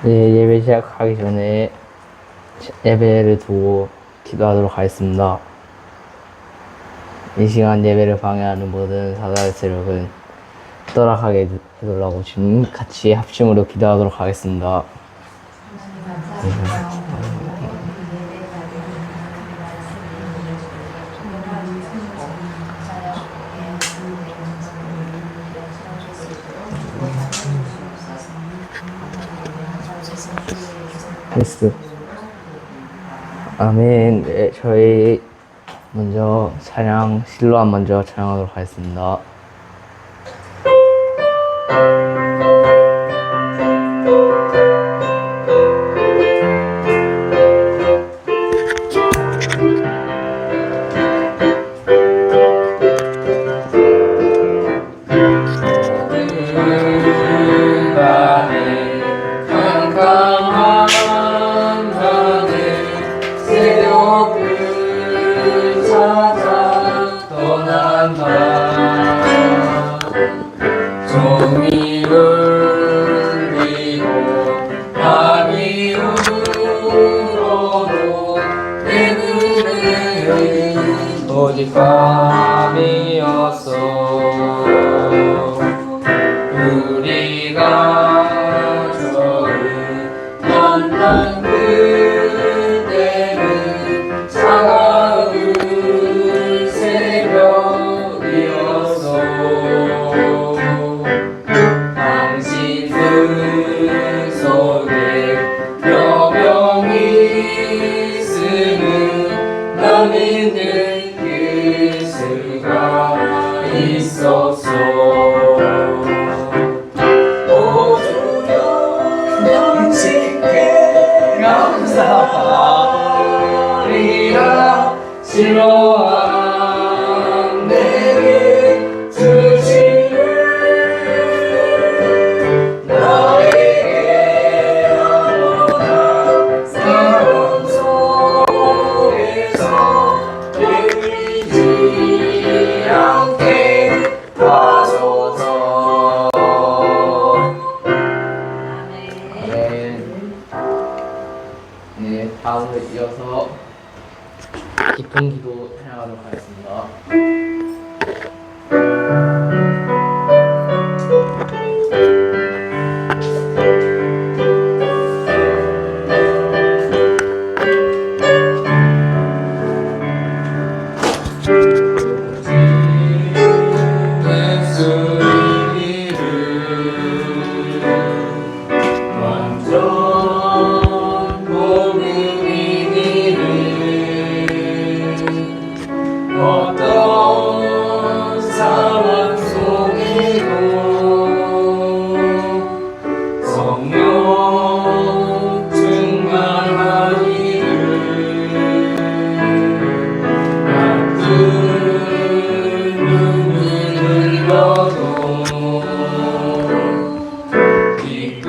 네, 예배 시작하기 전에 예배를 두고 기도하도록 하겠습니다. 이 시간 예배를 방해하는 모든 사단의 세력은 떠나가게 해달라고 지금 같이 합심으로 기도하도록 하겠습니다. 예수. 아멘. 네, 저희 먼저 찬양 실로암 먼저 찬양하도록 하겠습니다. 오직 밤이었어. 우리가 처음 만난 그때는 차가운 새벽이었어. 당신 그 속에 몇 명이 있음은 나는 느낄 수가 있었어. 오 주여 당신께 감사하리라. 실로암 내게 주시는 나에게 영원한 사랑 속에서 들리지 않게 하소서. 아멘. 네, 다음으로 이어서 깊은 기도 찬양하도록 하겠습니다. 어떤 상황 속에도 성령 충만하기를 아픈 눈물을 흘려도 기쁜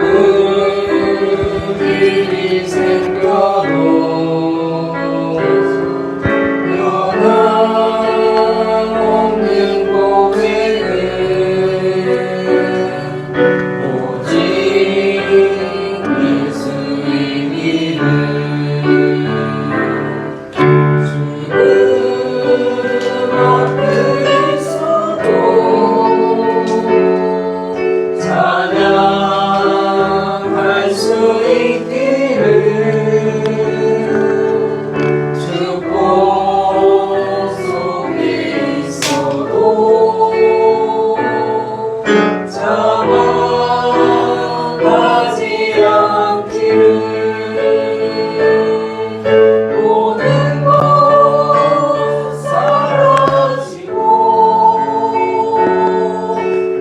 일이 생겨도 찬양할 수 있기를 축복 속에 있어도 자만하지 않기를. 모든 것 사라지고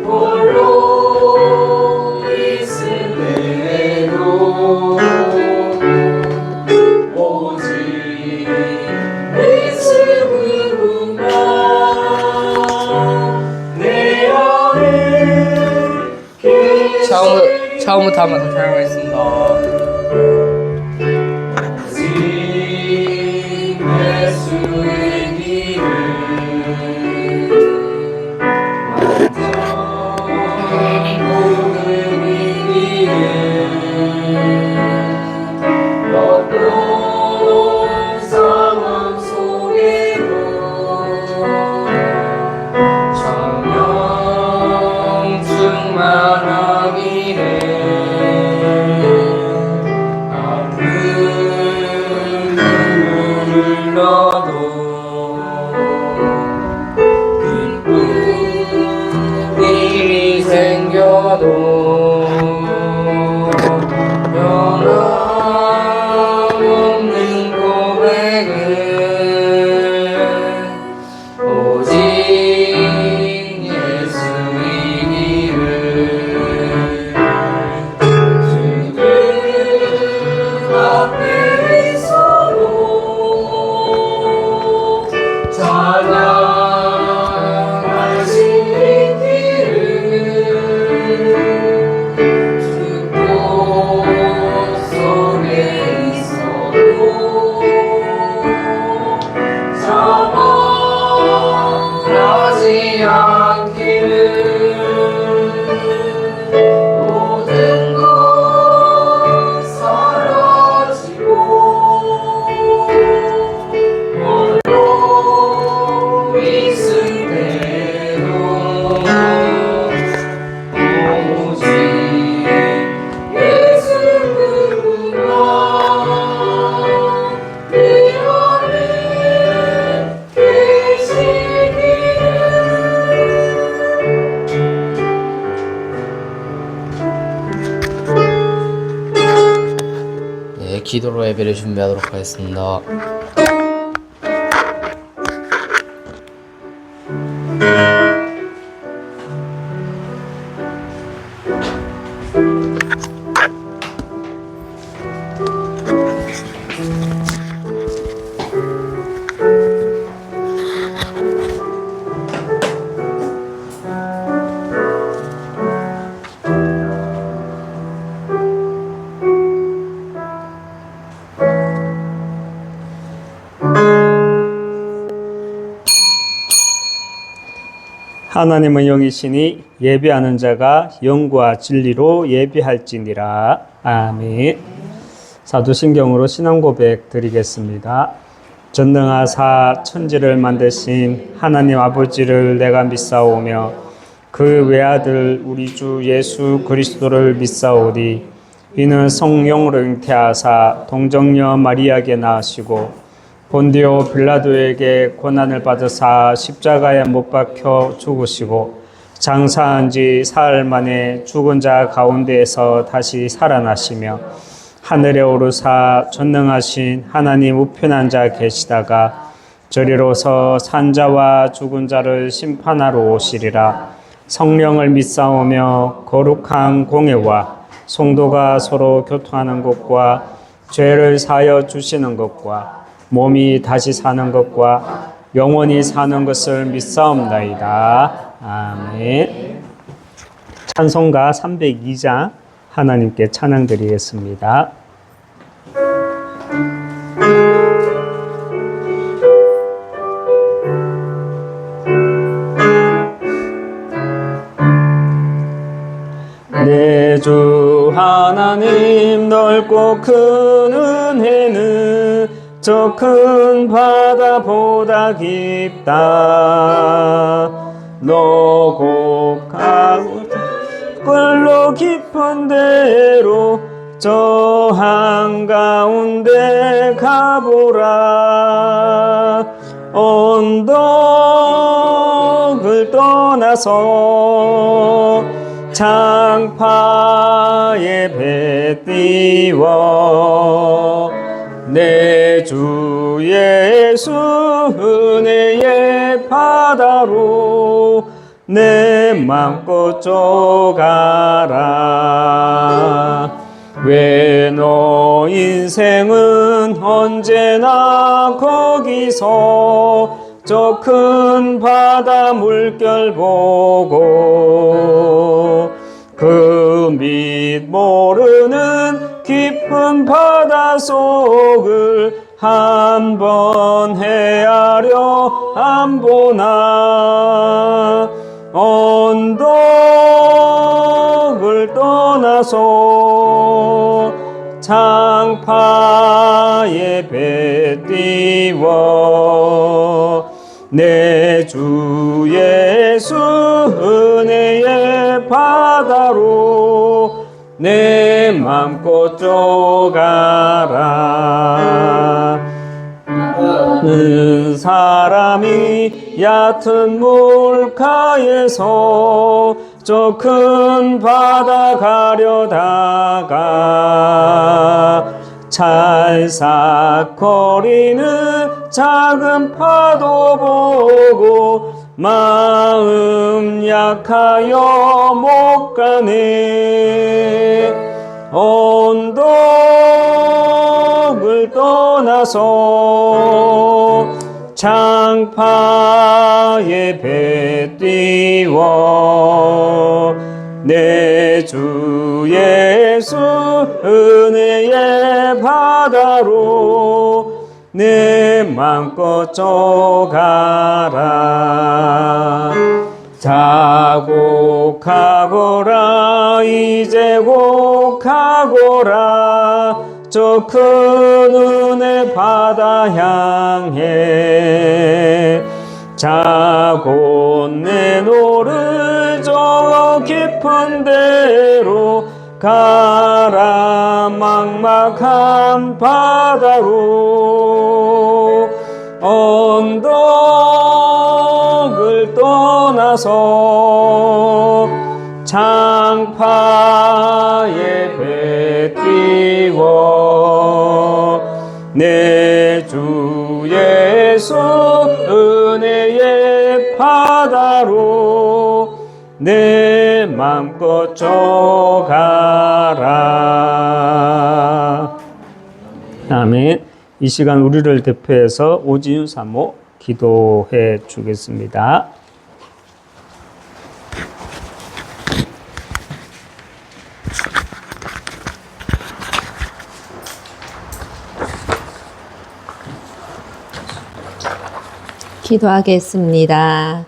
홀로 있을 때에도 오직 예수님만 내 안에 처음부터 한번 더 찬양하겠습니다. 예수의 길을 완전 모든 이 길을 기도로 예배를 준비하도록 하겠습니다. 하나님은 영이시니 예배하는 자가 영과 진리로 예배할지니라. 아멘. 사도신경으로 신앙 고백 드리겠습니다. 전능하사 천지를 만드신 하나님 아버지를 내가 믿사오며 그 외아들 우리 주 예수 그리스도를 믿사오니 이는 성령으로 잉태하사 동정녀 마리아에게 낳으시고 본디오 빌라도에게 고난을 받으사 십자가에 못 박혀 죽으시고 장사한 지 사흘 만에 죽은 자 가운데에서 다시 살아나시며 하늘에 오르사 전능하신 하나님 우편한 자 계시다가 저리로서 산자와 죽은 자를 심판하러 오시리라. 성령을 믿사오며 거룩한 공회와 성도가 서로 교통하는 것과 죄를 사하여 주시는 것과 몸이 다시 사는 것과 영원히 사는 것을 믿사옵나이다. 아멘. 찬송가 302장 하나님께 찬양 드리겠습니다. 내 주 하나님 넓고 큰 은혜는 저 큰 바다보다 깊다. 노곡하고 꿀로 깊은 데로 저 한가운데 가보라. 언덕을 떠나서 창파에 배 띄워 내 주 예수 은혜의 바다로 내 맘껏 쪼가라. 왜 너 인생은 언제나 거기서 저 큰 바다 물결 보고 그 밑 모르는 깊은 바다 속을 한번 헤아려 안 보나. 언덕을 떠나서 창파에 배 띄워 내 주 예수 은혜의 바다로 내 맘껏 쪼가라. 그 사람이 얕은 물가에서 저 큰 바다 가려다가 찰싹거리는 작은 파도 보고 마음 약하여 못 가네. 언덕을 떠나서 창파에 배 띄워 내 주 예수 은혜의 바다로 내 맘껏 쪼가라. 자곡하거라 이제 곡하거라 저 큰 은혜 바다 향해. 자곧 내노를 저 깊은 데로 가라. 막막한 바다로 언덕을 떠나서 창파에 배 띄워 내 주 예수 은혜의 바다로 내 맘껏 져가라. 아멘. 이 시간 우리를 대표해서 오지윤 사모 기도해 주겠습니다. 기도하겠습니다.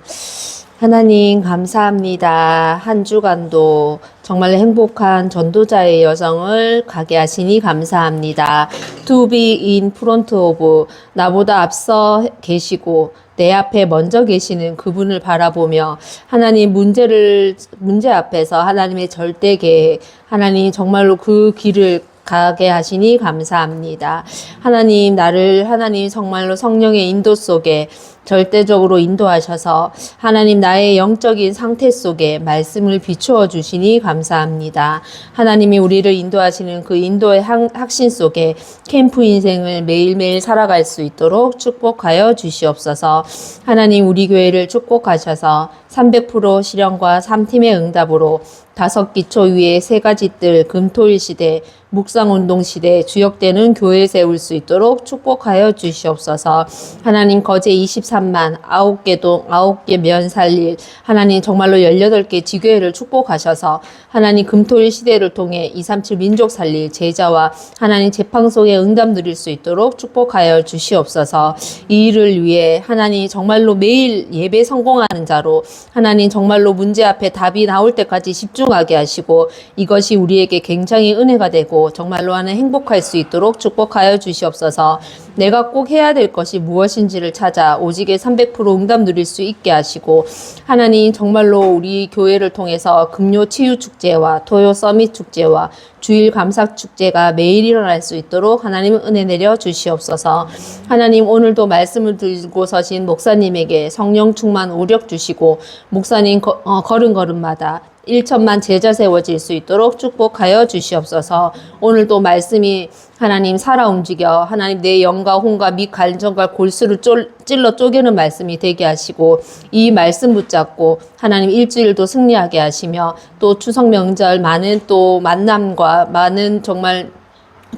하나님 감사합니다. 한 주간도 정말 행복한 전도자의 여정을 가게 하시니 감사합니다. To be in front of, 나보다 앞서 계시고 내 앞에 먼저 계시는 그분을 바라보며 하나님 문제 앞에서 하나님의 절대 계획, 하나님 정말로 그 길을 가게 하시니 감사합니다. 하나님 하나님 정말로 성령의 인도 속에 절대적으로 인도하셔서 하나님 나의 영적인 상태 속에 말씀을 비추어 주시니 감사합니다. 하나님이 우리를 인도하시는 그 인도의 확신 속에 캠프 인생을 매일매일 살아갈 수 있도록 축복하여 주시옵소서. 하나님 우리 교회를 축복하셔서 300% 실현과 3팀의 응답으로 5기초 위에 3가지 뜰 금토일 시대 묵상운동 시대 주역되는 교회 세울 수 있도록 축복하여 주시옵소서. 하나님 거제 23만 9개 동 9개 면 살릴 하나님 정말로 18개 지교회를 축복하셔서 하나님 금토일 시대를 통해 237 민족 살릴 제자와 하나님 재판속에 응답 누릴 수 있도록 축복하여 주시옵소서. 이 일을 위해 하나님 정말로 매일 예배 성공하는 자로 하나님 정말로 문제 앞에 답이 나올 때까지 집중하게 하시고 이것이 우리에게 굉장히 은혜가 되고 정말로 하는 행복할 수 있도록 축복하여 주시옵소서. 내가 꼭 해야 될 것이 무엇인지를 찾아 오직의 300% 응답 누릴 수 있게 하시고 하나님 정말로 우리 교회를 통해서 금요 치유 축제와 토요 서밋 축제와 주일 감사 축제가 매일 일어날 수 있도록 하나님 은혜 내려 주시옵소서. 하나님 오늘도 말씀을 들고 서신 목사님에게 성령 충만 오력 주시고 목사님 걸음걸음마다 1천만 제자 세워질 수 있도록 축복하여 주시옵소서. 오늘도 말씀이 하나님 살아 움직여 하나님 내 영과 혼과 및 간정과 골수를 찔러 쪼개는 말씀이 되게 하시고 이 말씀 붙잡고 하나님 일주일도 승리하게 하시며 또 추석 명절 많은 또 만남과 많은 정말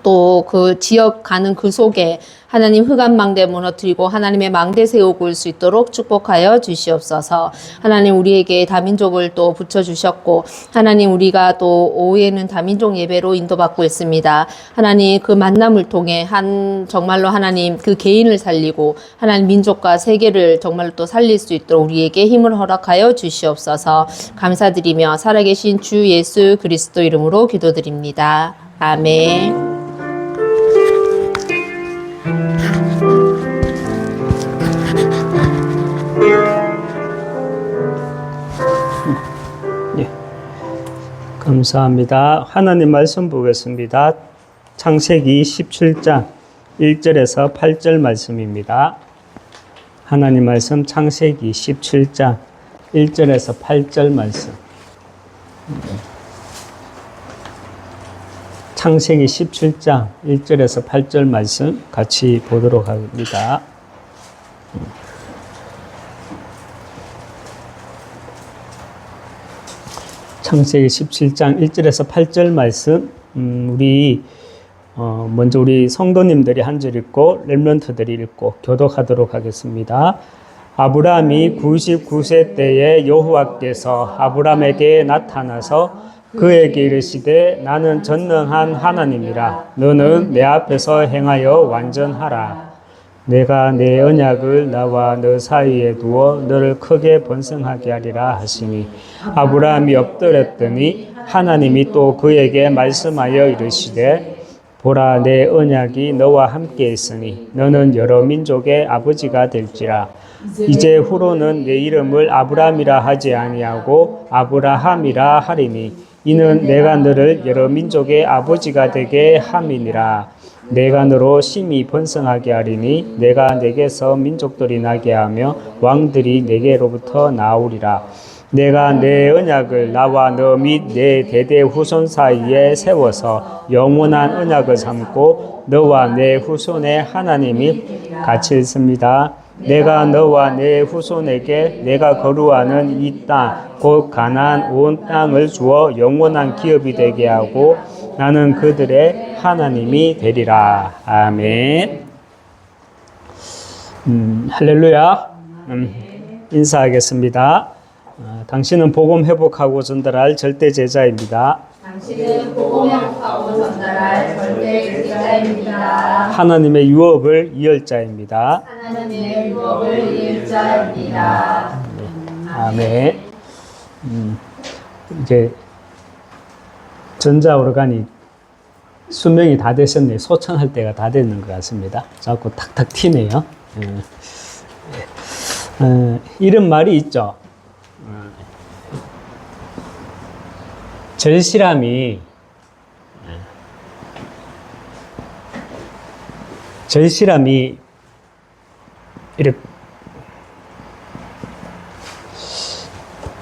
또 그 지역 가는 그 속에 하나님 흑암 망대 무너뜨리고 하나님의 망대 세우고 올 수 있도록 축복하여 주시옵소서. 하나님 우리에게 다민족을 또 붙여주셨고 하나님 우리가 또 오후에는 다민족 예배로 인도받고 있습니다. 하나님 그 만남을 통해 정말로 하나님 그 개인을 살리고 하나님 민족과 세계를 정말로 또 살릴 수 있도록 우리에게 힘을 허락하여 주시옵소서. 감사드리며 살아계신 주 예수 그리스도 이름으로 기도드립니다. 아멘. 감사합니다. 하나님 말씀 보겠습니다. 창세기 17장 1절에서 8절 말씀입니다. 하나님 말씀 창세기 17장 1절에서 8절 말씀. 창세기 17장 1절에서 8절 말씀 같이 보도록 합니다. 창세기 17장 1절에서 8절 말씀 먼저 우리 성도님들이 한 절 읽고 렘넌트들이 읽고 교독하도록 하겠습니다. 아브라함이 99세 때에 여호와께서 아브라함에게 나타나서 그에게 이르시되 나는 전능한 하나님이라 너는 내 앞에서 행하여 완전하라. 내가 내 언약을 나와 너 사이에 두어 너를 크게 번성하게 하리라 하시니 아브라함이 엎드렸더니 하나님이 또 그에게 말씀하여 이르시되 보라 내 언약이 너와 함께 있으니 너는 여러 민족의 아버지가 될지라. 이제 후로는 내 이름을 아브라함이라 하지 아니하고 아브라함이라 하리니 이는 내가 너를 여러 민족의 아버지가 되게 함이니라. 내가 너로 심히 번성하게 하리니 내가 내게서 민족들이 나게 하며 왕들이 내게로부터 나오리라. 내가 내 언약을 나와 너 및 내 대대 후손 사이에 세워서 영원한 언약을 삼고 너와 내 후손의 하나님이 같이 있습니다. 내가 너와 내 후손에게 내가 거루하는 이 땅, 곧 가나안 온 땅을 주어 영원한 기업이 되게 하고 나는 그들의 하나님이 되리라. 아멘. 할렐루야. 인사하겠습니다. 당신은 복음 회복하고 전달할 절대 제자입니다. 당신은 복음 회복하고 전달할 절대 제자입니다. 하나님의 유업을 이을 자입니다. 하나님의 유업을 이을 자입니다. 아멘. 이제 전자 오르간이 수명이 다 되셨네요. 소청할 때가 다 됐는 것 같습니다. 자꾸 탁탁 튀네요. 이런 말이 있죠. 절실함이 이렇게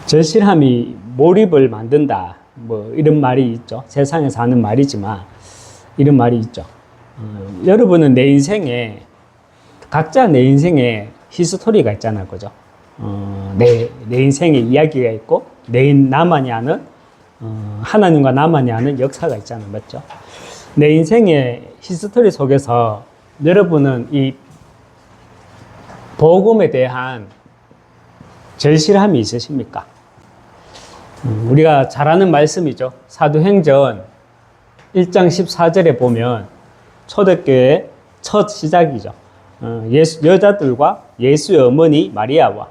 절실함이 몰입을 만든다. 뭐 이런 말이 있죠. 세상에서 하는 말이지만 이런 말이 있죠. 여러분은 내 인생에 각자 내 인생에 히스토리가 있잖아요, 그죠? 내 인생에 이야기가 있고 나만이 아는 하나님과 나만이 아는 역사가 있잖아요, 맞죠? 내 인생의 히스토리 속에서 여러분은 이 복음에 대한 절실함이 있으십니까? 우리가 잘 아는 말씀이죠. 사도행전 1장 14절에 보면 초대교회의 첫 시작이죠. 여자들과 예수의 어머니 마리아와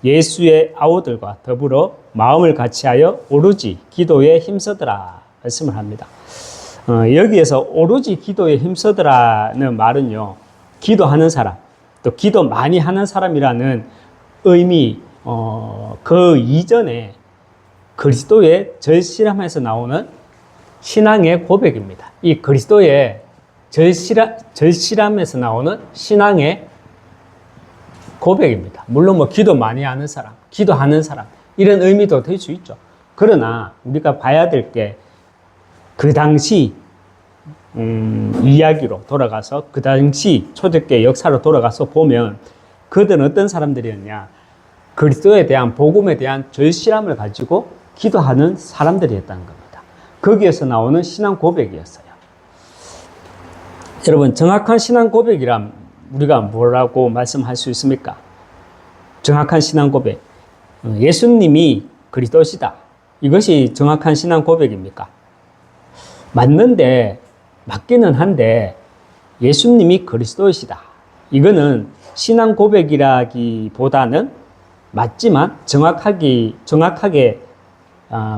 예수의 아우들과 더불어 마음을 같이하여 오로지 기도에 힘쓰더라 말씀을 합니다. 여기에서 오로지 기도에 힘쓰더라는 말은요, 기도하는 사람, 또 기도 많이 하는 사람이라는 의미, 그 이전에 그리스도의 절실함에서 나오는 신앙의 고백입니다. 이 그리스도의 절실함에서 나오는 신앙의 고백입니다. 물론 뭐 기도 많이 하는 사람, 기도하는 사람 이런 의미도 될 수 있죠. 그러나 우리가 봐야 될 게 그 당시 이야기로 돌아가서 그 당시 초대교회 역사로 돌아가서 보면 그들은 어떤 사람들이었냐, 그리스도에 대한 복음에 대한 절실함을 가지고 기도하는 사람들이었다는 겁니다. 거기에서 나오는 신앙 고백이었어요. 여러분, 정확한 신앙 고백이란 우리가 뭐라고 말씀할 수 있습니까? 정확한 신앙 고백, 예수님이 그리스도시다, 이것이 정확한 신앙 고백입니까? 맞는데, 맞기는 한데 예수님이 그리스도이시다, 이거는 신앙 고백이라기보다는 맞지만 정확하게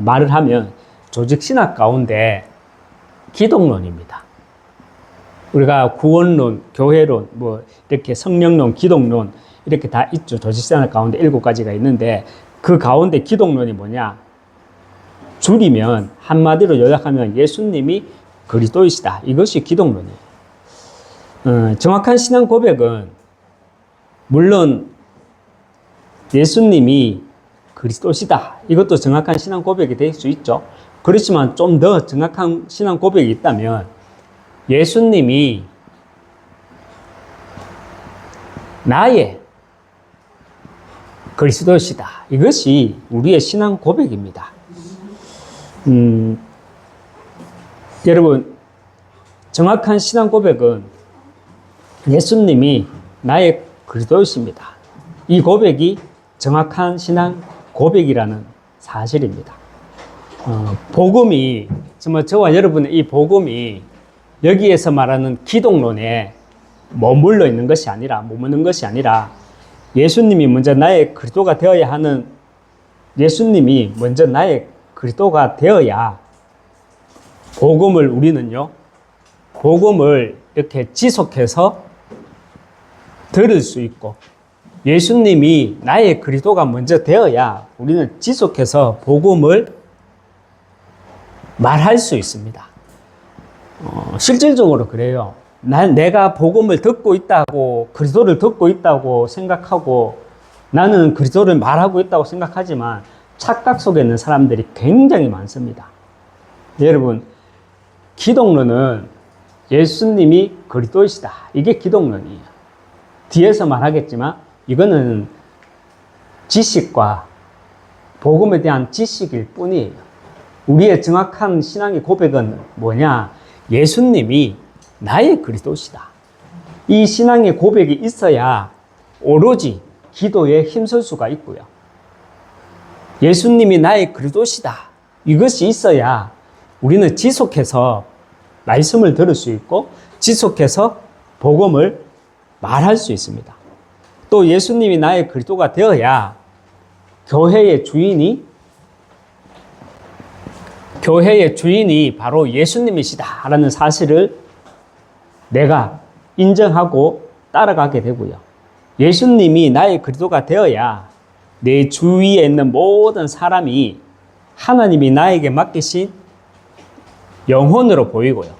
말을 하면 조직신학 가운데 기독론입니다. 우리가 구원론, 교회론, 뭐 이렇게 성령론, 기독론 이렇게 다 있죠. 조직신학 가운데 7가지가 있는데 그 가운데 기독론이 뭐냐? 줄이면, 한마디로 요약하면 예수님이 그리스도이시다, 이것이 기독론이에요. 정확한 신앙 고백은 물론 예수님이 그리스도시다, 이것도 정확한 신앙 고백이 될 수 있죠. 그렇지만 좀 더 정확한 신앙 고백이 있다면 예수님이 나의 그리스도시다, 이것이 우리의 신앙 고백입니다. 여러분, 정확한 신앙 고백은 예수님이 나의 그리스도이십니다, 이 고백이 정확한 신앙 고백이라는 사실입니다. 복음이, 정말 저와 여러분의 이 복음이 여기에서 말하는 기독론에 머물러 있는 것이 아니라, 머무는 것이 아니라 예수님이 먼저 나의 그리스도가 되어야 하는, 예수님이 먼저 나의 그리스도가 되어야 복음을 우리는요, 복음을 이렇게 지속해서 들을 수 있고, 예수님이 나의 그리스도가 먼저 되어야 우리는 지속해서 복음을 말할 수 있습니다. 실질적으로 그래요. 내가 복음을 듣고 있다고, 그리스도를 듣고 있다고 생각하고 나는 그리스도를 말하고 있다고 생각하지만 착각 속에 있는 사람들이 굉장히 많습니다. 여러분, 기독론은 예수님이 그리스도이시다. 이게 기독론이에요. 뒤에서 말하겠지만 이거는 지식과 복음에 대한 지식일 뿐이에요. 우리의 정확한 신앙의 고백은 뭐냐? 예수님이 나의 그리스도시다. 이 신앙의 고백이 있어야 오로지 기도에 힘쓸 수가 있고요. 예수님이 나의 그리스도시다. 이것이 있어야 우리는 지속해서 말씀을 들을 수 있고 지속해서 복음을 말할 수 있습니다. 또 예수님이 나의 그리스도가 되어야 교회의 주인이 바로 예수님이시다라는 사실을 내가 인정하고 따라가게 되고요. 예수님이 나의 그리스도가 되어야 내 주위에 있는 모든 사람이 하나님이 나에게 맡기신 영혼으로 보이고요.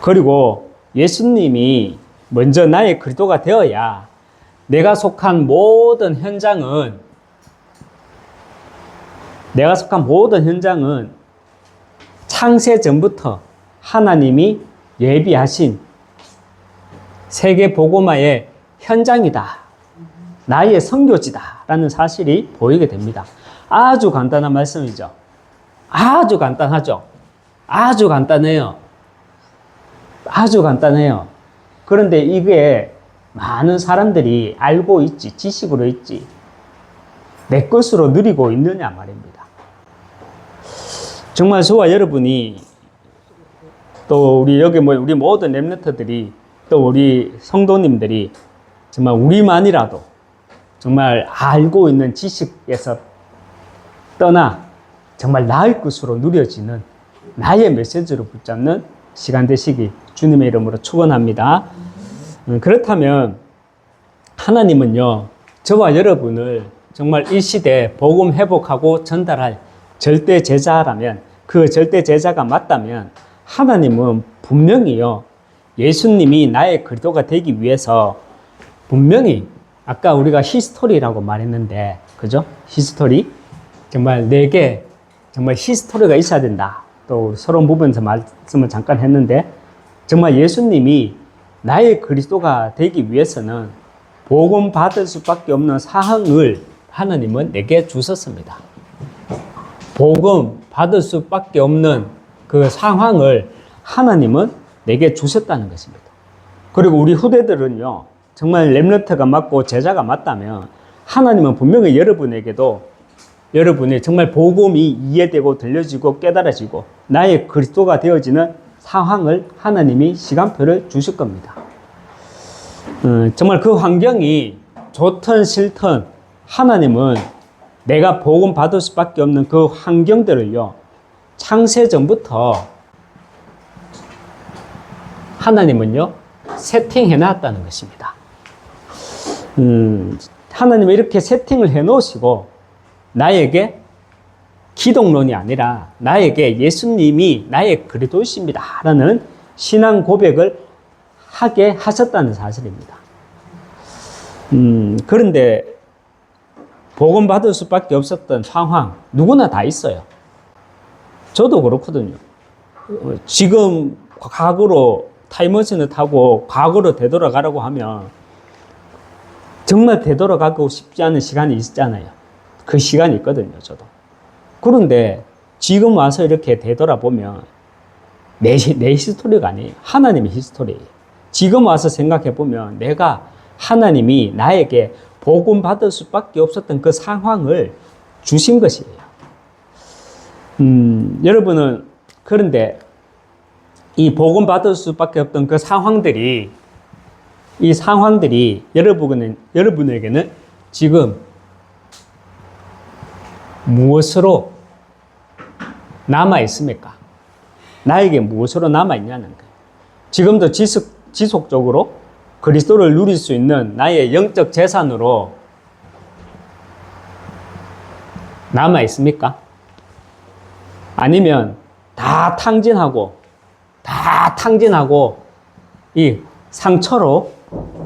그리고 예수님이 먼저 나의 그리스도가 되어야 내가 속한 모든 현장은 창세 전부터 하나님이 예비하신 세계 복음화의 현장이다. 나의 선교지다. 라는 사실이 보이게 됩니다. 아주 간단한 말씀이죠. 아주 간단하죠. 아주 간단해요. 아주 간단해요. 그런데 이게 많은 사람들이 알고 있지, 지식으로 있지, 내 것으로 누리고 있느냐 말입니다. 정말 저와 여러분이 또 우리 모든 렘넌트들이 또 우리 성도님들이 정말 우리만이라도 정말 알고 있는 지식에서 떠나 정말 나의 것으로 누려지는 나의 메시지로 붙잡는 시간 되시기 주님의 이름으로 축원합니다. 그렇다면 하나님은요, 저와 여러분을 정말 이 시대에 복음 회복하고 전달할 절대 제자라면, 그 절대 제자가 맞다면 하나님은 분명히요, 예수님이 나의 그리스도가 되기 위해서 분명히 아까 우리가 히스토리라고 말했는데, 그죠? 히스토리. 정말 내게 정말 히스토리가 있어야 된다. 또 서론 부분에서 말씀을 잠깐 했는데, 정말 예수님이 나의 그리스도가 되기 위해서는 복음 받을 수밖에 없는 사항을 하나님은 내게 주셨습니다. 복음 받을 수밖에 없는 그 상황을 하나님은 내게 주셨다는 것입니다. 그리고 우리 후대들은요, 정말 렘넌트가 맞고 제자가 맞다면 하나님은 분명히 여러분에게도 여러분이 정말 복음이 이해되고 들려지고 깨달아지고 나의 그리스도가 되어지는 상황을 하나님이 시간표를 주실 겁니다. 정말 그 환경이 좋든 싫든 하나님은 내가 복음 받을 수밖에 없는 그 환경들을요, 창세 전부터 하나님은요, 세팅해 놨다는 것입니다. 하나님은 이렇게 세팅을 해 놓으시고 나에게 기독론이 아니라 나에게 예수님이 나의 그리스도이십니다 라는 신앙 고백을 하게 하셨다는 사실입니다. 그런데 복음 받을 수밖에 없었던 상황 누구나 다 있어요. 저도 그렇거든요. 지금 과거로 타임머신을 타고 과거로 되돌아가라고 하면 정말 되돌아가고 싶지 않은 시간이 있잖아요. 그 시간이 있거든요, 저도. 그런데 지금 와서 이렇게 되돌아보면 내 히스토리가 아니에요. 하나님의 히스토리예요. 지금 와서 생각해보면 내가 하나님이 나에게 복음 받을 수밖에 없었던 그 상황을 주신 것이에요. 여러분은 그런데 이 복음 받을 수밖에 없던 그 상황들이 여러분에게는 지금 무엇으로 남아 있습니까? 나에게 무엇으로 남아 있냐는 거예요. 지금도 지속적으로 그리스도를 누릴 수 있는 나의 영적 재산으로 남아 있습니까? 아니면 다 탕진하고 이 상처로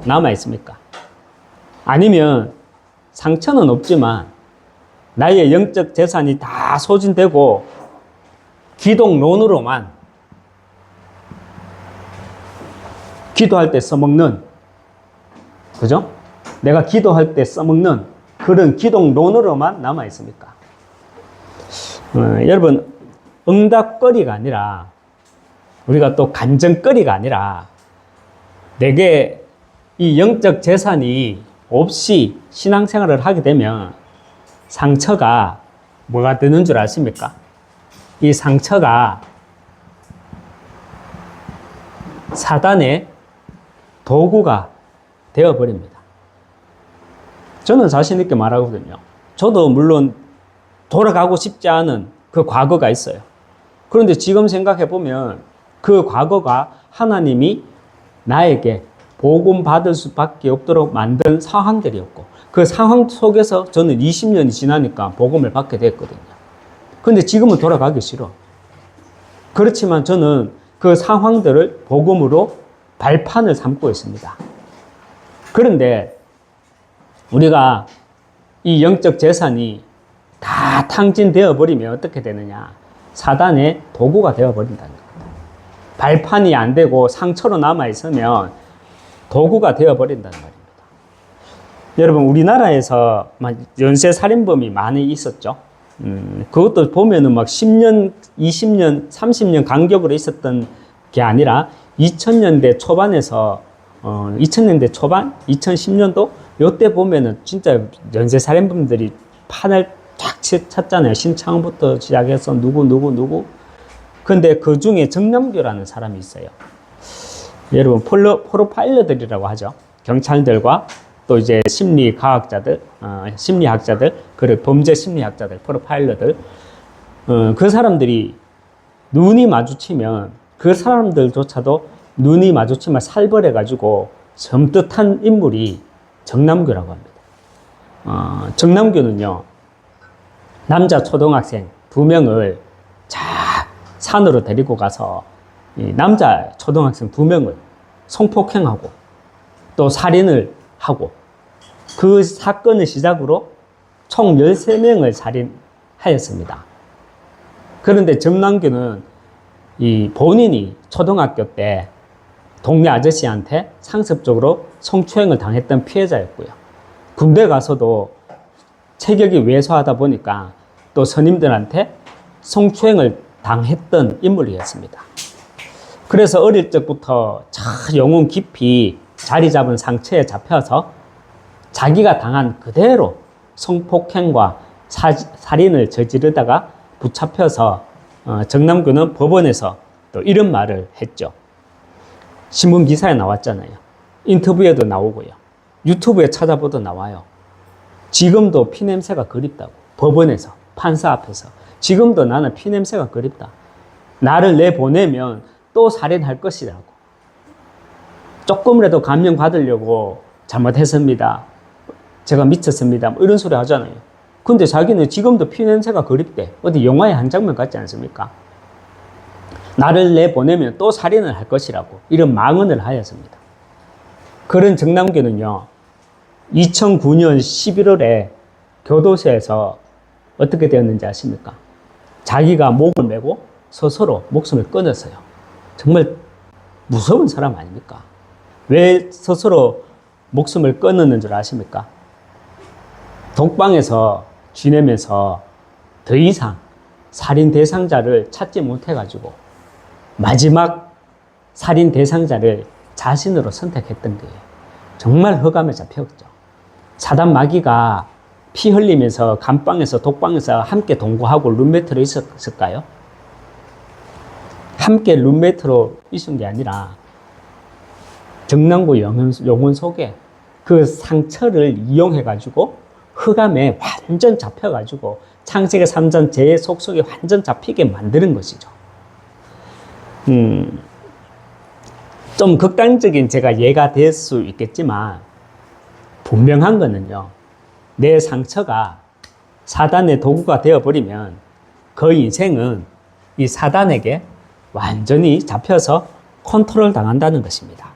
남아 있습니까? 아니면 상처는 없지만 나의 영적 재산이 다 소진되고 기독론으로만 기도할 때 써먹는, 그죠? 내가 기도할 때 써먹는 그런 기독론으로만 남아 있습니까? 여러분, 응답거리가 아니라, 우리가 또 간증거리가 아니라, 내게 이 영적 재산이 없이 신앙생활을 하게 되면 상처가 뭐가 되는 줄 아십니까? 이 상처가 사단의 도구가 되어버립니다. 저는 자신 있게 말하거든요. 저도 물론 돌아가고 싶지 않은 그 과거가 있어요. 그런데 지금 생각해 보면 그 과거가 하나님이 나에게 복음 받을 수밖에 없도록 만든 상황들이었고, 그 상황 속에서 저는 20년이 지나니까 복음을 받게 됐거든요. 그런데 지금은 돌아가기 싫어. 그렇지만 저는 그 상황들을 복음으로 발판을 삼고 있습니다. 그런데 우리가 이 영적 재산이 다 탕진되어 버리면 어떻게 되느냐? 사단의 도구가 되어 버린다는 겁니다. 발판이 안 되고 상처로 남아 있으면 도구가 되어 버린다는 말입니다. 여러분, 우리나라에서 연쇄 살인범이 많이 있었죠. 그것도 보면은 막 10년, 20년, 30년 간격으로 있었던 게 아니라 2000년대 초반에서 2000년대 초반, 2010년도 요때 보면은 진짜 연쇄 살인범들이 판을 쫙 쳤잖아요. 신창부터 시작해서 누구. 근데 그 중에 정남규라는 사람이 있어요. 여러분, 프로파일러들이라고 하죠. 경찰들과 또 이제 심리학자들, 그리고 범죄 심리학자들, 프로파일러들, 그 사람들이 눈이 마주치면 그 사람들조차도 눈이 마주치면 살벌해가지고 섬뜩한 인물이 정남규라고 합니다. 정남규는요, 남자 초등학생 2명을 산으로 데리고 가서 이 남자 초등학생 2명을 성폭행하고 또 살인을 하고, 그 사건을 시작으로 총 13명을 살인하였습니다. 그런데 정남규는 이 본인이 초등학교 때 동네 아저씨한테 상습적으로 성추행을 당했던 피해자였고요. 군대 가서도 체격이 왜소하다 보니까 또 선임들한테 성추행을 당했던 인물이었습니다. 그래서 어릴 적부터 영혼 깊이 자리 잡은 상처에 잡혀서 자기가 당한 그대로 성폭행과 살인을 저지르다가 붙잡혀서 정남규는 법원에서 또 이런 말을 했죠. 신문 기사에 나왔잖아요. 인터뷰에도 나오고요. 유튜브에 찾아보도 나와요. 지금도 피냄새가 그립다고. 법원에서, 판사 앞에서. 지금도 나는 피냄새가 그립다. 나를 내보내면 또 살인할 것이라고. 조금이라도 감명 받으려고 잘못했습니다. 제가 미쳤습니다. 뭐 이런 소리 하잖아요. 근데 자기는 지금도 피냄새가 그립대. 어디 영화의 한 장면 같지 않습니까? 나를 내보내면 또 살인을 할 것이라고 이런 망언을 하였습니다. 그런 정남규는요, 2009년 11월에 교도소에서 어떻게 되었는지 아십니까? 자기가 목을 메고 스스로 목숨을 끊었어요. 정말 무서운 사람 아닙니까? 왜 스스로 목숨을 끊었는 줄 아십니까? 독방에서 지내면서 더 이상 살인 대상자를 찾지 못해가지고 마지막 살인 대상자를 자신으로 선택했던 거예요. 정말 흑암에 잡혔죠. 사단 마귀가 피 흘리면서 감방에서 독방에서 함께 동거하고 룸메이트로 있었을까요? 함께 룸메이트로 있은 게 아니라 정남규 영혼 속에 그 상처를 이용해가지고 흑암에 완전 잡혀가지고 창세기 3장 제 속속에 완전 잡히게 만드는 것이죠. 좀 극단적인 제가 예가 될 수 있겠지만 분명한 거는요, 내 상처가 사단의 도구가 되어버리면 그 인생은 이 사단에게 완전히 잡혀서 컨트롤 당한다는 것입니다.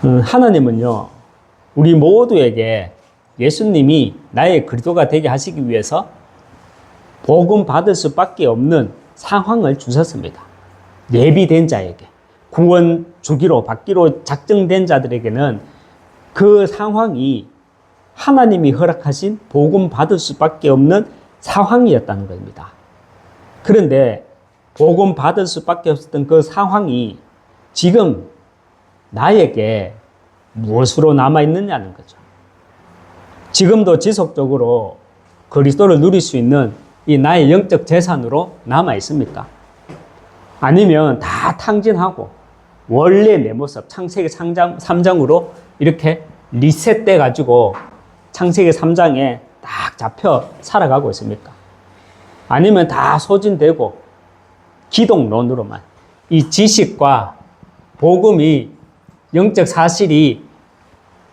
하나님은요, 우리 모두에게 예수님이 나의 그리스도가 되게 하시기 위해서 복음 받을 수밖에 없는 상황을 주셨습니다. 예비된 자에게, 구원 주기로 받기로 작정된 자들에게는 그 상황이 하나님이 허락하신 복음 받을 수밖에 없는 상황이었다는 겁니다. 그런데 복음 받을 수밖에 없었던 그 상황이 지금 나에게 무엇으로 남아있느냐는 거죠. 지금도 지속적으로 그리스도를 누릴 수 있는 이 나의 영적 재산으로 남아있습니까? 아니면 다 탕진하고 원래 내 모습, 창세기 3장으로 이렇게 리셋돼 가지고 창세기 3장에 딱 잡혀 살아가고 있습니까? 아니면 다 소진되고 기독론으로만 이 지식과 복음이 영적 사실이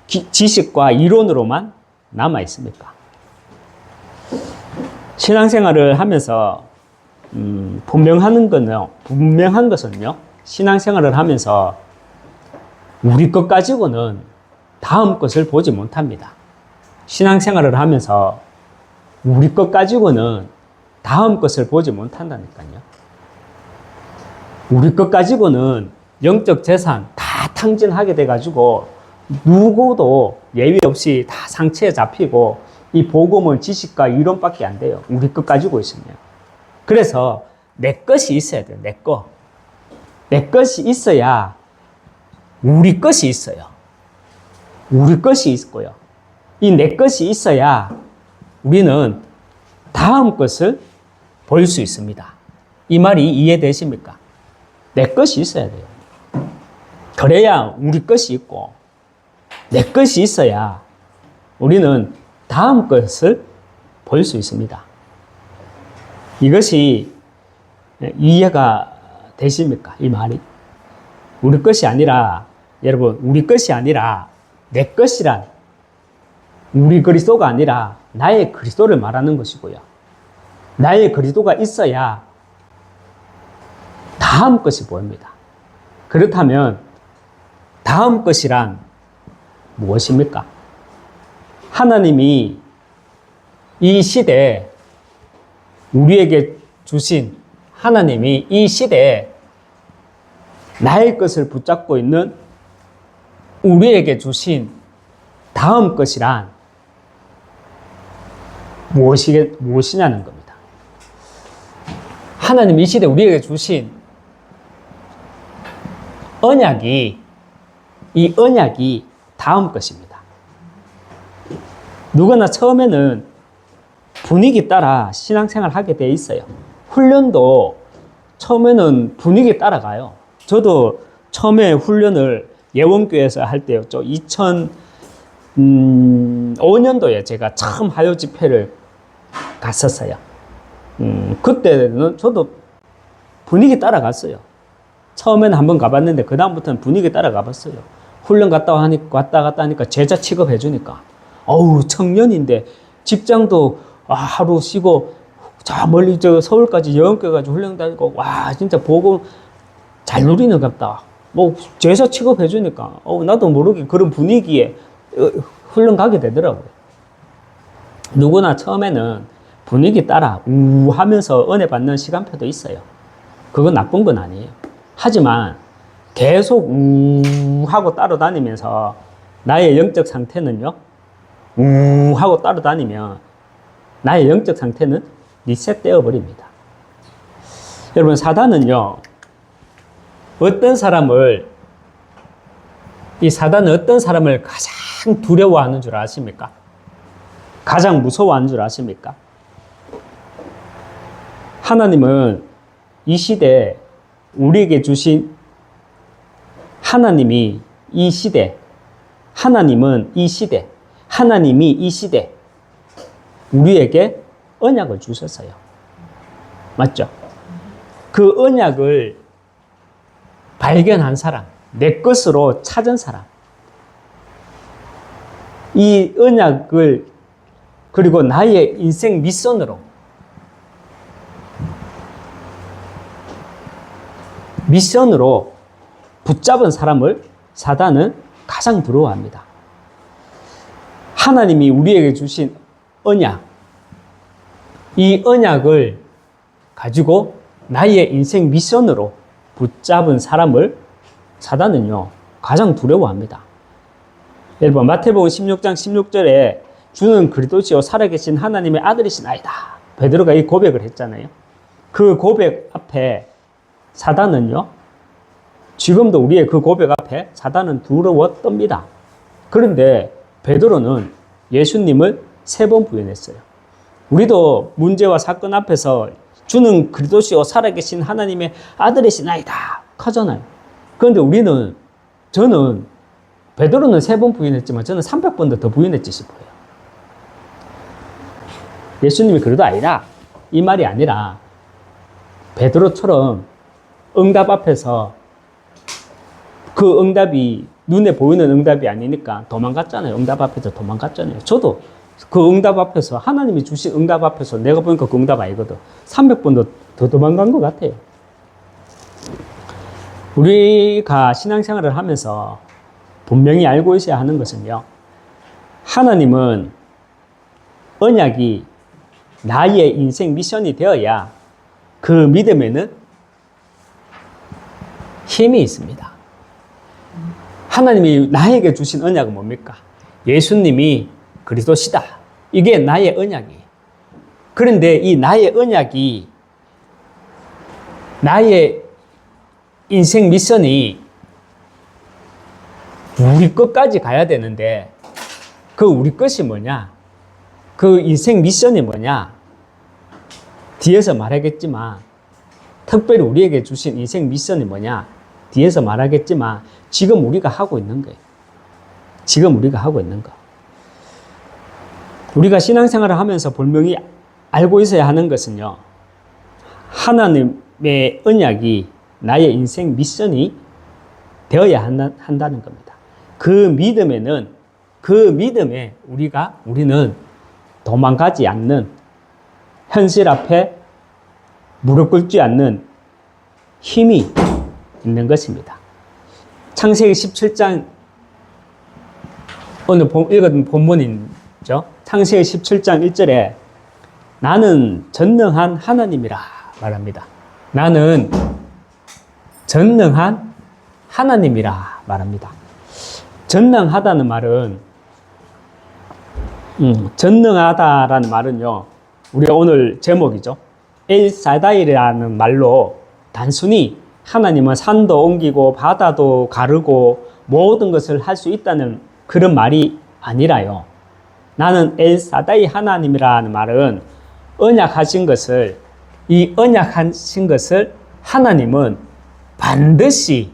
지식과 이론으로만 남아 있습니까? 신앙생활을 하면서 분명한 것은요, 신앙생활을 하면서 우리 것 가지고는 다음 것을 보지 못합니다. 신앙생활을 하면서 우리 것 가지고는 다음 것을 보지 못한다니까요. 우리 것 가지고는 영적 재산 다 탕진하게 돼가지고 누구도 예외 없이 다 상처에 잡히고 이 복음은 지식과 이론밖에 안 돼요. 우리 것 가지고 있으면. 그래서 내 것이 있어야 돼요. 내 거. 내 것이 있어야 우리 것이 있어요. 우리 것이 있고요. 이 내 것이 있어야 우리는 다음 것을 볼 수 있습니다. 이 말이 이해되십니까? 내 것이 있어야 돼요. 그래야 우리 것이 있고 내 것이 있어야 우리는 다음 것을 볼 수 있습니다. 이것이 이해가 되십니까? 이 말이. 우리 것이 아니라, 여러분, 우리 것이 아니라 내 것이란 우리 그리스도가 아니라 나의 그리스도를 말하는 것이고요. 나의 그리스도가 있어야 다음 것이 보입니다. 그렇다면 다음 것이란 무엇입니까? 하나님이 이 시대에 우리에게 주신, 하나님이 이 시대에 나의 것을 붙잡고 있는 우리에게 주신 다음 것이란 무엇이냐는 겁니다. 하나님이 이 시대에 우리에게 주신 이 언약이 다음 것입니다. 누구나 처음에는 분위기 따라 신앙생활을 하게 돼 있어요. 훈련도 처음에는 분위기 따라가요. 저도 처음에 훈련을 예원교회에서 할 때였죠. 2005년도에 제가 처음 하요 집회를 갔었어요. 그때는 저도 분위기 따라갔어요. 처음에는 한번 가봤는데 그 다음부터는 분위기 따라가 봤어요. 훈련 갔다 하니까 제자 취급해 주니까 어우, 청년인데 직장도 하루 쉬고 저 멀리 서울까지 여행교 가지고 훈련 다니고 와 진짜 보고 잘 누리는 같다. 뭐 제자 취급해 주니까 나도 모르게 그런 분위기에 훈련 가게 되더라고요. 누구나 처음에는 분위기 따라 하면서 은혜 받는 시간표도 있어요. 그건 나쁜 건 아니에요. 하지만 계속 하고 따라다니면서 나의 영적 상태는요, 하고 따라다니면 나의 영적 상태는 리셋되어 버립니다. 여러분, 사단은요, 사단은 어떤 사람을 가장 두려워하는 줄 아십니까? 가장 무서워하는 줄 아십니까? 하나님은 이 시대에 우리에게 주신 하나님이 이 시대 우리에게 언약을 주셨어요. 맞죠? 그 언약을 발견한 사람, 내 것으로 찾은 사람, 이 언약을 그리고 나의 인생 미션으로 붙잡은 사람을 사단은 가장 두려워합니다. 하나님이 우리에게 주신 언약, 이 언약을 가지고 나의 인생 미션으로 붙잡은 사람을 사단은요 가장 두려워합니다. 여러분 마태복음 16장 16절에 주는 그리스도시요 살아계신 하나님의 아들이시나이다. 베드로가 이 고백을 했잖아요. 그 고백 앞에 사단은요 지금도 우리의 그 고백 앞에 사단은 두려워 떱니다. 그런데 베드로는 예수님을 3번 부인했어요. 우리도 문제와 사건 앞에서 주는 그리스도시요 살아계신 하나님의 아들이시나이다 하잖아요. 그런데 저는 베드로는 3번 부인했지만 저는 300번도 더 부인했지 싶어요. 예수님이 그래도 아니라 이 말이 아니라 베드로처럼 응답 앞에서 그 응답이 눈에 보이는 응답이 아니니까 도망갔잖아요. 응답 앞에서 도망갔잖아요. 저도 그 응답 앞에서 하나님이 주신 응답 앞에서 내가 보니까 그 응답 아니거든. 300번도 더 도망간 것 같아요. 우리가 신앙생활을 하면서 분명히 알고 있어야 하는 것은요. 하나님은 언약이 나의 인생 미션이 되어야 그 믿음에는 힘이 있습니다. 하나님이 나에게 주신 언약은 뭡니까? 예수님이 그리스도시다. 이게 나의 언약이에요. 그런데 이 나의 언약이 나의 인생 미션이 우리 끝까지 가야 되는데 그 우리 끝이 뭐냐? 그 인생 미션이 뭐냐? 뒤에서 말하겠지만 특별히 우리에게 주신 인생 미션이 뭐냐? 뒤에서 말하겠지만 지금 우리가 하고 있는 거예요. 지금 우리가 하고 있는 거. 우리가 신앙생활을 하면서 분명히 알고 있어야 하는 것은요. 하나님의 언약이 나의 인생 미션이 되어야 한다는 겁니다. 그 믿음에 우리는 도망가지 않는, 현실 앞에 무릎 꿇지 않는 힘이 있는 것입니다. 창세기 17장 오늘 읽은 본문이죠. 창세기 17장 1절에 나는 전능한 하나님이라 말합니다. 나는 전능한 하나님이라 말합니다. 전능하다는 말은 전능하다라는 말은요. 우리가 오늘 제목이죠. 엘사다이라는 말로 단순히 하나님은 산도 옮기고 바다도 가르고 모든 것을 할 수 있다는 그런 말이 아니라요. 나는 엘사다이 하나님이라는 말은 이 언약하신 것을 하나님은 반드시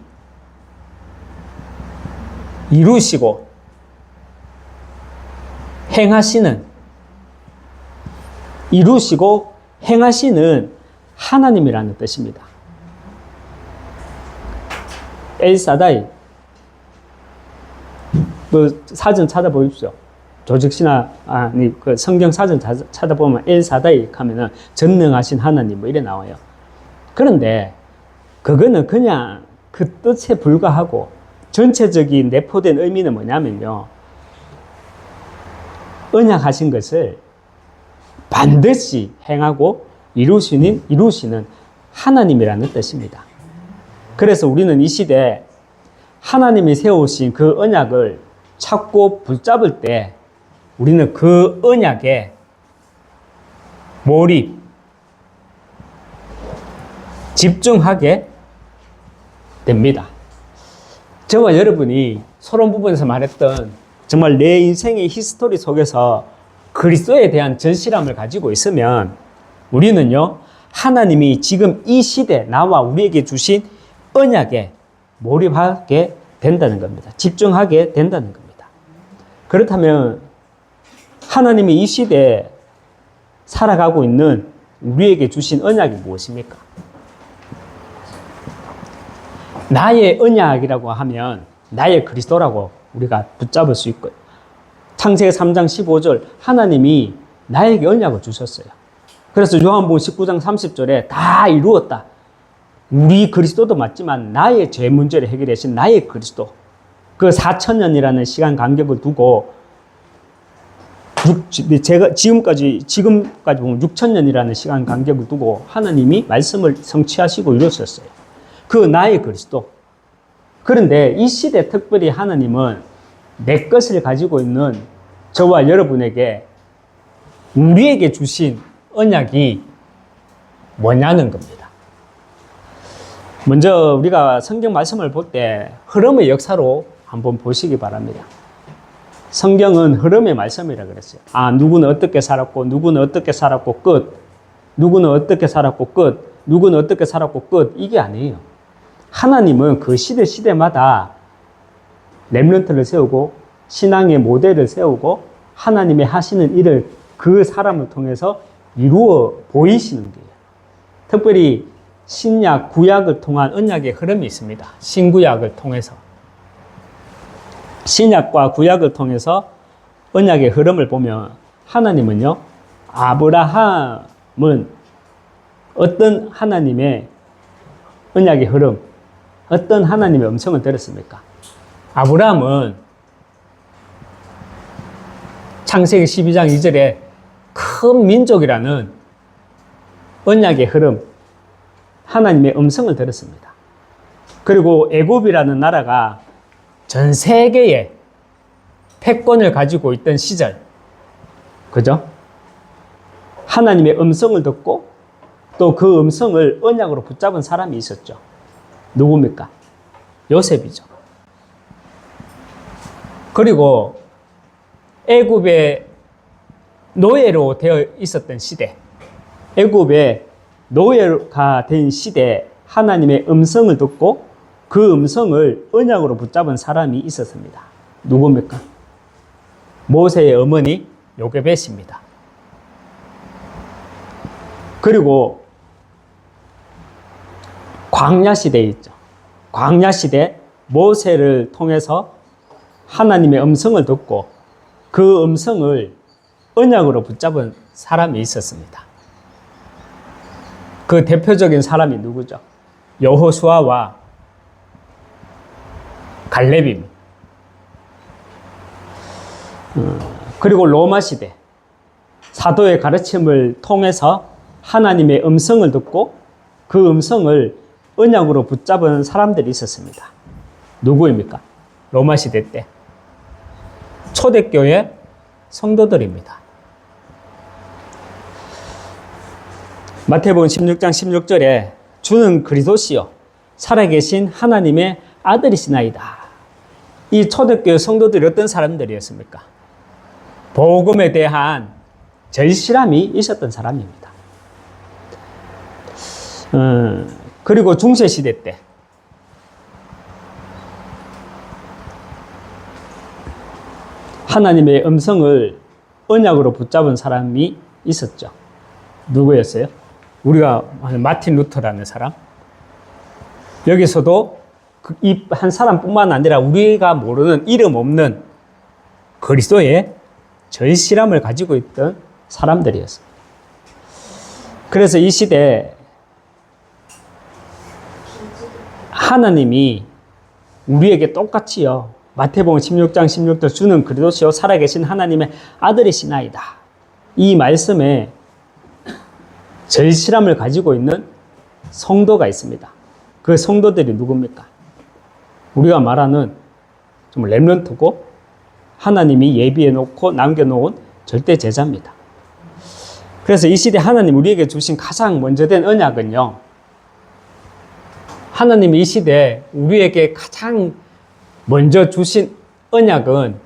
이루시고 행하시는 하나님이라는 뜻입니다. 엘사다이 그 사전 찾아보십시오. 조직신화 그 성경 사전 찾아보면 엘사다이 하면은 전능하신 하나님 뭐 이래 나와요. 그런데 그거는 그냥 그 뜻에 불과하고 전체적인 내포된 의미는 뭐냐면요. 언약하신 것을 반드시 행하고 이루시는 하나님이라는 뜻입니다. 그래서 우리는 이 시대에 하나님이 세우신 그 언약을 찾고 붙잡을 때 우리는 그 언약에 집중하게 됩니다. 저와 여러분이 서론 부분에서 말했던 정말 내 인생의 히스토리 속에서 그리스도에 대한 전실함을 가지고 있으면 우리는요, 하나님이 지금 이 시대 나와 우리에게 주신 언약에 몰입하게 된다는 겁니다. 집중하게 된다는 겁니다. 그렇다면 하나님이 이 시대에 살아가고 있는 우리에게 주신 언약이 무엇입니까? 나의 언약이라고 하면 나의 그리스도라고 우리가 붙잡을 수 있고요. 창세기 3장 15절 하나님이 나에게 언약을 주셨어요. 그래서 요한복음 19장 30절에 다 이루었다. 우리 그리스도도 맞지만 나의 죄 문제를 해결하신 나의 그리스도. 그 4,000년이라는 시간 간격을 두고 제가 지금까지 보면 6,000년이라는 시간 간격을 두고 하나님이 말씀을 성취하시고 이루셨어요. 그 나의 그리스도. 그런데 이 시대 특별히 하나님은 내 것을 가지고 있는 저와 여러분에게 우리에게 주신 언약이 뭐냐는 겁니다. 먼저 우리가 성경 말씀을 볼 때 흐름의 역사로 한번 보시기 바랍니다. 성경은 흐름의 말씀이라 그랬어요. 누구는 어떻게 살았고, 누구는 어떻게 살았고, 끝. 누구는 어떻게 살았고, 끝. 누구는 어떻게 살았고, 끝. 이게 아니에요. 하나님은 그 시대마다 렘넌트를 세우고, 신앙의 모델을 세우고, 하나님의 하시는 일을 그 사람을 통해서 이루어 보이시는 거예요. 특별히 신약, 구약을 통한 언약의 흐름이 있습니다. 신구약을 통해서. 신약과 구약을 통해서 언약의 흐름을 보면 하나님은요, 아브라함은 어떤 하나님의 언약의 흐름, 어떤 하나님의 음성을 들었습니까? 아브라함은 창세기 12장 2절에 큰 민족이라는 언약의 흐름, 하나님의 음성을 들었습니다. 그리고 애굽이라는 나라가 전 세계에 패권을 가지고 있던 시절, 그죠? 하나님의 음성을 듣고 또 그 음성을 언약으로 붙잡은 사람이 있었죠. 누굽니까? 요셉이죠. 그리고 애굽의 노예로 되어 있었던 시대, 애굽의 노예가 된 시대에 하나님의 음성을 듣고 그 음성을 언약으로 붙잡은 사람이 있었습니다. 누굽니까? 모세의 어머니 요게벳입니다. 그리고 광야 시대에 있죠. 광야 시대 모세를 통해서 하나님의 음성을 듣고 그 음성을 언약으로 붙잡은 사람이 있었습니다. 그 대표적인 사람이 누구죠? 여호수아와 갈렙입니다. 그리고 로마 시대 사도의 가르침을 통해서 하나님의 음성을 듣고 그 음성을 언약으로 붙잡은 사람들이 있었습니다. 누구입니까? 로마 시대 때 초대교회 성도들입니다. 마태복음 16장 16절에 주는 그리스도시요 살아계신 하나님의 아들이시나이다. 이 초대교회 성도들이 어떤 사람들이었습니까? 복음에 대한 절실함이 있었던 사람입니다. 그리고 중세시대 때 하나님의 음성을 언약으로 붙잡은 사람이 있었죠. 누구였어요? 우리가 마틴 루터라는 사람. 여기서도 이 한 사람뿐만 아니라 우리가 모르는 이름 없는 그리스도의 절실함을 가지고 있던 사람들이었어요. 그래서 이 시대에 하나님이 우리에게 똑같이요. 마태복음 16장 16절 주는 그리스도시요 살아계신 하나님의 아들이시나이다. 이 말씀에 절실함을 가지고 있는 성도가 있습니다. 그 성도들이 누굽니까? 우리가 말하는 좀 렘넌트고 하나님이 예비해 놓고 남겨놓은 절대 제자입니다. 그래서 이 시대 하나님 우리에게 주신 가장 먼저 된 언약은요. 하나님이 이 시대에 우리에게 가장 먼저 주신 언약은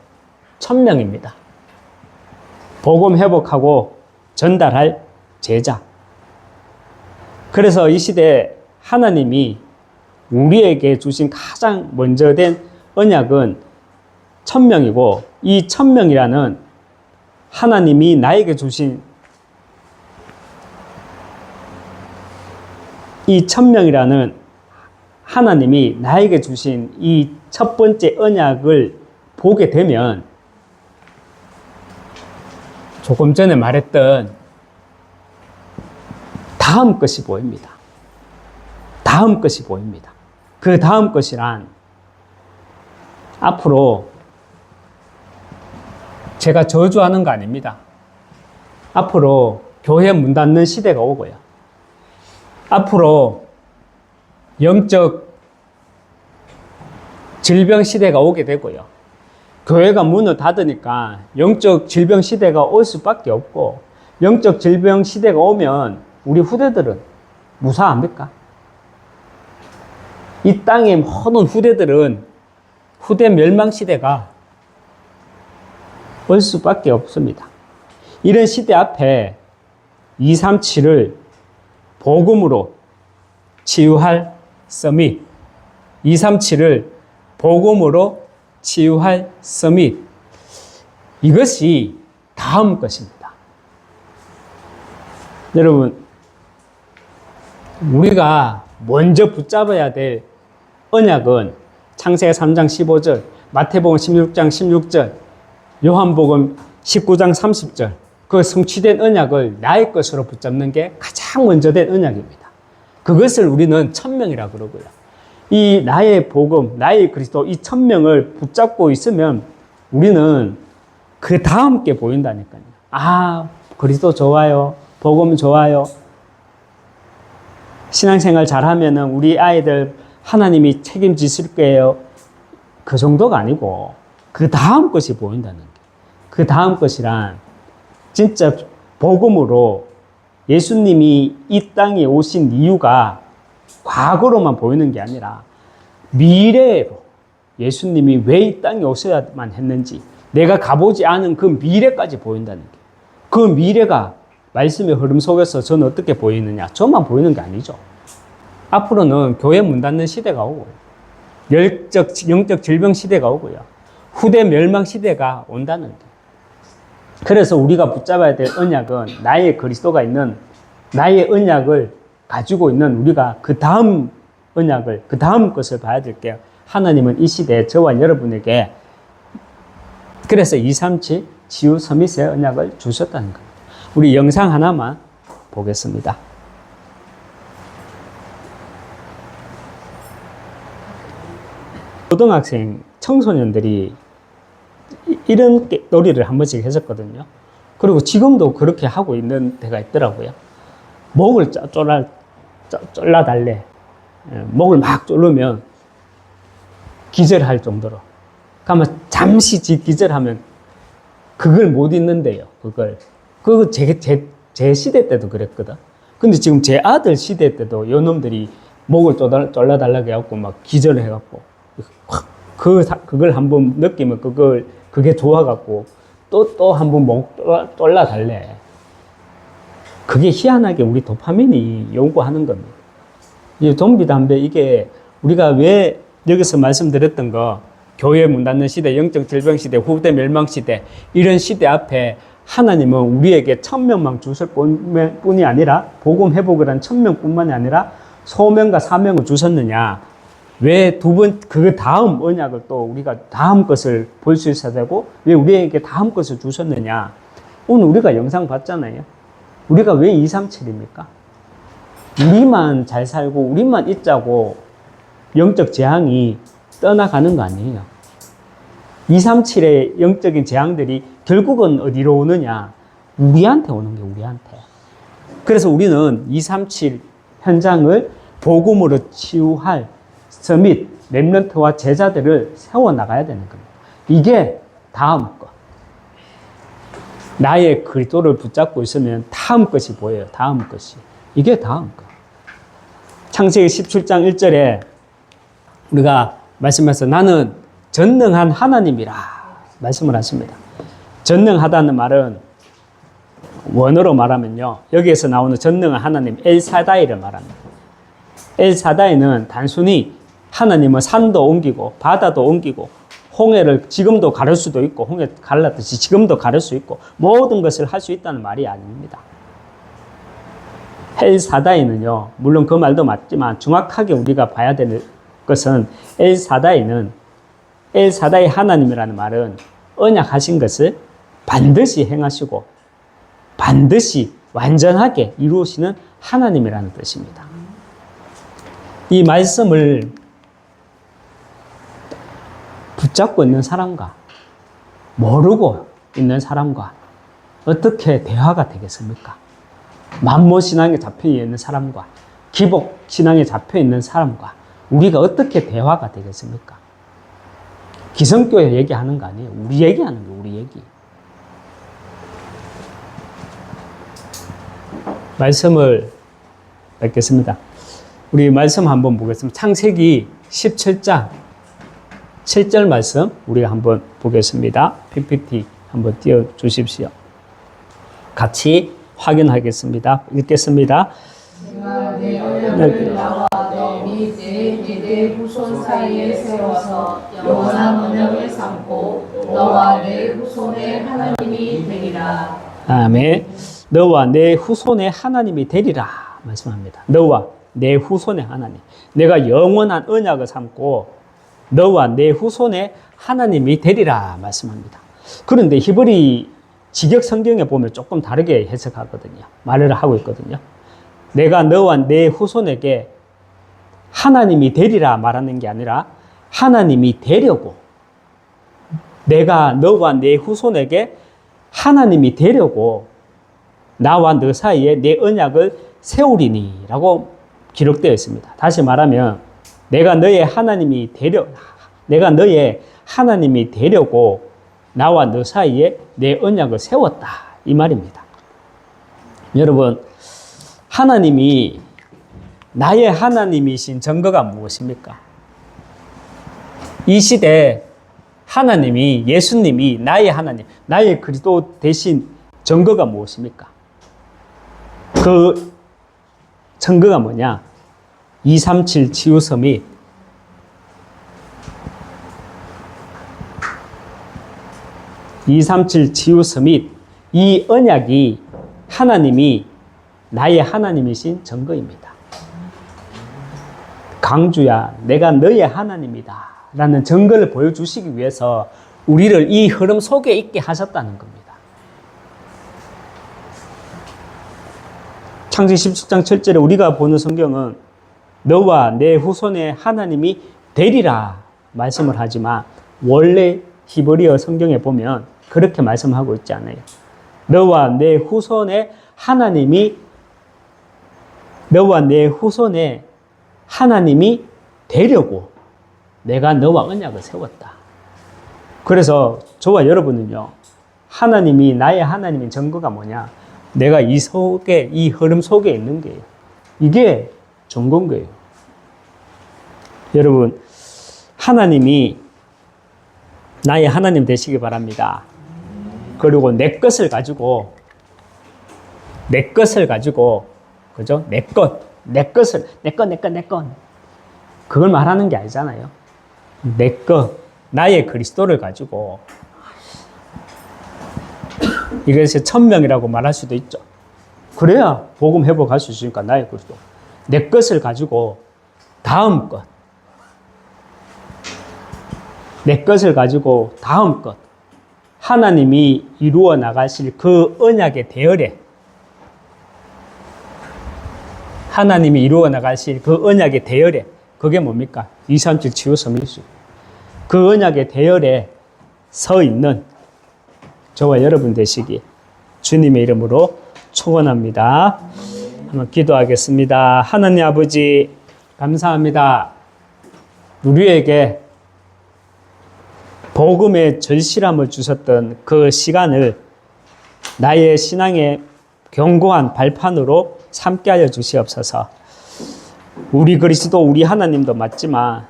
천명입니다. 복음 회복하고 전달할 제자. 그래서 이 시대에 하나님이 우리에게 주신 가장 먼저 된 언약은 천명이고 이 천명이라는 하나님이 나에게 주신 이 천명이라는 하나님이 나에게 주신 이 첫 번째 언약을 보게 되면 조금 전에 말했던 다음 것이 보입니다. 다음 것이 보입니다. 그 다음 것이란 앞으로 제가 저주하는 거 아닙니다. 앞으로 교회 문 닫는 시대가 오고요. 앞으로 영적 질병 시대가 오게 되고요. 교회가 문을 닫으니까 영적 질병 시대가 올 수밖에 없고, 영적 질병 시대가 오면 우리 후대들은 무사합니까? 이 땅의 모든 후대들은 후대 멸망 시대가 올 수밖에 없습니다. 이런 시대 앞에 237을 복음으로 치유할 서밋, 237을 복음으로 치유할 서밋, 이것이 다음 것입니다. 여러분, 우리가 먼저 붙잡아야 될 언약은 창세기 3장 15절, 마태복음 16장 16절, 요한복음 19장 30절, 그 성취된 언약을 나의 것으로 붙잡는 게 가장 먼저 된 언약입니다. 그것을 우리는 천명이라고 그러고요. 이 나의 복음, 나의 그리스도, 이 천명을 붙잡고 있으면 우리는 그 다음 게 보인다니까요. 아, 그리스도 좋아요. 복음 좋아요. 신앙생활 잘하면은 우리 아이들 하나님이 책임지실 거예요. 그 정도가 아니고 그 다음 것이 보인다는 게. 그 다음 것이란 진짜 복음으로 예수님이 이 땅에 오신 이유가 과거로만 보이는 게 아니라 미래로 예수님이 왜 이 땅에 오셔야만 했는지, 내가 가보지 않은 그 미래까지 보인다는 게. 그 미래가 말씀의 흐름 속에서 저는 어떻게 보이느냐? 저만 보이는 게 아니죠. 앞으로는 교회 문 닫는 시대가 오고, 영적 질병 시대가 오고요. 후대 멸망 시대가 온다는 게. 그래서 우리가 붙잡아야 될 언약은 나의 그리스도가 있는, 나의 언약을 가지고 있는 우리가 그 다음 언약을, 그 다음 것을 봐야 될게요. 하나님은 이 시대에 저와 여러분에게 그래서 237 치유 서밋의 언약을 주셨다는 겁니다. 우리 영상 하나만 보겠습니다. 고등학생, 청소년들이 이런 놀이를 한 번씩 했었거든요. 그리고 지금도 그렇게 하고 있는 데가 있더라고요. 목을 졸라달래. 목을 막 졸르면 기절할 정도로. 그러면 잠시 기절하면 그걸 못 잊는데요. 그거 제 시대 때도 그랬거든. 근데 지금 제 아들 시대 때도 요놈들이 목을 졸라달라고 해갖고 막 기절을 해갖고 그걸 한번 느끼면 그게 좋아갖고 또 한번 목 졸라달래. 그게 희한하게 우리 도파민이 요구하는 겁니다. 이 좀비 담배, 이게 우리가 왜 여기서 말씀드렸던 거, 교회 문 닫는 시대, 영적 질병 시대, 후대 멸망 시대, 이런 시대 앞에 하나님은 우리에게 천명만 주실 뿐이 아니라, 복음 회복을 한 천명뿐만이 아니라 소명과 사명을 주셨느냐? 왜 그 다음 언약을 또 우리가 다음 것을 볼 수 있어야 되고, 왜 우리에게 다음 것을 주셨느냐? 오늘 우리가 영상 봤잖아요. 우리가 왜 237입니까? 우리만 잘 살고 우리만 있자고 영적 재앙이 떠나가는 거 아니에요. 237의 영적인 재앙들이 결국은 어디로 오느냐? 우리한테 오는 게 우리한테. 그래서 우리는 237 현장을 복음으로 치유할 서밋, 렘넌트와 제자들을 세워나가야 되는 겁니다. 이게 다음 것. 나의 그리스도를 붙잡고 있으면 다음 것이 보여요. 다음 것이. 이게 다음 것. 창세기 17장 1절에 우리가 말씀해서 나는 전능한 하나님이라 말씀을 하십니다. 전능하다는 말은 원어로 말하면요, 여기에서 나오는 전능한 하나님 엘사다이를 말합니다. 엘사다이는 단순히 하나님은 산도 옮기고 바다도 옮기고 홍해를 지금도 가를 수도 있고, 홍해 갈랐듯이 지금도 가를 수 있고, 모든 것을 할 수 있다는 말이 아닙니다. 엘사다이는요, 물론 그 말도 맞지만 정확하게 우리가 봐야 되는 것은 엘사다이 하나님이라는 말은 언약하신 것을 반드시 행하시고 반드시 완전하게 이루시는 하나님이라는 뜻입니다. 이 말씀을 붙잡고 있는 사람과 모르고 있는 사람과 어떻게 대화가 되겠습니까? 만모 신앙에 잡혀 있는 사람과 기복 신앙에 잡혀 있는 사람과 우리가 어떻게 대화가 되겠습니까? 기성교회 얘기하는 거 아니에요. 우리 얘기하는 거, 우리 얘기. 말씀을 뵙겠습니다. 우리 말씀 한번 보겠습니다. 창세기 17장 7절 말씀 우리가 한번 보겠습니다. PPT 한번 띄워 주십시오. 같이 확인하겠습니다. 읽겠습니다. 네 후손 사이에 세워서 영원한 언약을 삼고 너와 내 후손의 하나님이 되리라. 아멘. 너와 내 후손의 하나님이 되리라 말씀합니다. 너와 내 후손의 하나님. 내가 영원한 언약을 삼고 너와 내 후손의 하나님이 되리라 말씀합니다. 그런데 히브리 직역 성경에 보면 조금 다르게 해석하거든요. 말을 하고 있거든요. 내가 너와 내 후손에게 하나님이 되리라 말하는 게 아니라 하나님이 되려고, 내가 너와 내 후손에게 하나님이 되려고 나와 너 사이에 내 언약을 세우리니 라고 기록되어 있습니다. 다시 말하면 내가 너의 하나님이 되려고 나와 너 사이에 내 언약을 세웠다 이 말입니다. 여러분, 하나님이 나의 하나님이신 증거가 무엇입니까? 이 시대에 하나님이, 예수님이 나의 하나님, 나의 그리스도 대신 증거가 무엇입니까? 그 증거가 뭐냐? 237 치유서 및 이 언약이 하나님이 나의 하나님이신 증거입니다. 강주야, 내가 너의 하나님이다 라는 증거를 보여주시기 위해서 우리를 이 흐름 속에 있게 하셨다는 겁니다. 창세기 17장 7절에 우리가 보는 성경은 너와 내 후손의 하나님이 되리라 말씀을 하지만 원래 히브리어 성경에 보면 그렇게 말씀하고 있지 않아요. 너와 내 후손의 하나님이 되려고 내가 너와 언약을 세웠다. 그래서 저와 여러분은요, 하나님이 나의 하나님인 증거가 뭐냐? 내가 이 흐름 속에 있는 거예요. 이게 증거인 거예요. 여러분, 하나님이 나의 하나님 되시기 바랍니다. 그리고 내 것을 가지고, 그죠? 내 것. 그걸 말하는 게 아니잖아요. 내 것, 나의 그리스도를 가지고, 이것을 천명이라고 말할 수도 있죠. 그래야 복음 회복할 수 있으니까 나의 그리스도. 내 것을 가지고 다음 것. 내 것을 가지고 다음 것. 하나님이 이루어 나가실 그 언약의 대열에, 그게 뭡니까? 237 치유서 밀수. 그 언약의 대열에 서 있는 저와 여러분 되시기 주님의 이름으로 축원합니다. 한번 기도하겠습니다. 하나님 아버지, 감사합니다. 우리에게 복음의 절실함을 주셨던 그 시간을 나의 신앙의 견고한 발판으로 삼게 하여 주시옵소서. 우리 그리스도, 우리 하나님도 맞지만